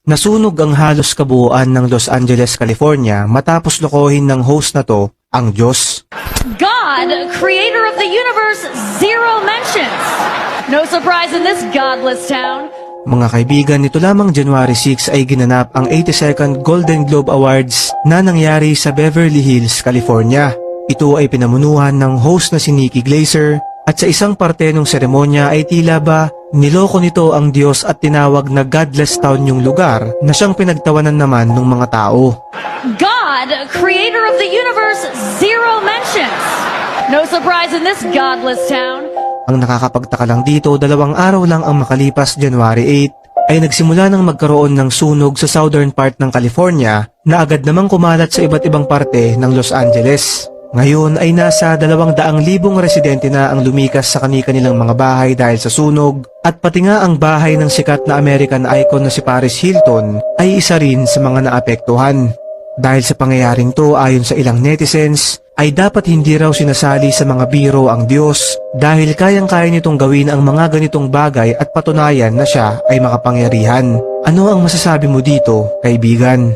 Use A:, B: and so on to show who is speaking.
A: Nasunog ang halos kabuuan ng Los Angeles, California matapos lokohin ng host na to ang Diyos.
B: God, creator of the universe, zero mentions. No surprise in this godless town.
A: Mga kaibigan, nito lamang January 6 ay ginanap ang 82nd Golden Globe Awards na nangyari sa Beverly Hills, California. Ito ay pinamunuhan ng host na si Nikki Glaser at sa isang parte ng seremonya ay tila ba niloko nito ang Diyos at tinawag na godless town yung lugar na siyang pinagtawanan naman ng mga tao.
B: God, creator of the universe, zero mentions. No surprise in this godless town.
A: Ang nakakapagtaka lang dito, 2 araw lang ang makalipas January 8 ay nagsimula ng magkaroon ng sunog sa southern part ng California na agad namang kumalat sa iba't ibang parte ng Los Angeles. Ngayon ay nasa 200,000 residente na ang lumikas sa kani-kanilang mga bahay dahil sa sunog at pati nga ang bahay ng sikat na American icon na si Paris Hilton ay isa rin sa mga naapektuhan. Dahil sa pangyayaring to, ayon sa ilang netizens, ay dapat hindi raw sinasali sa mga biro ang Diyos dahil kayang-kaya nitong gawin ang mga ganitong bagay at patunayan na siya ay makapangyarihan. Ano ang masasabi mo dito, kaibigan?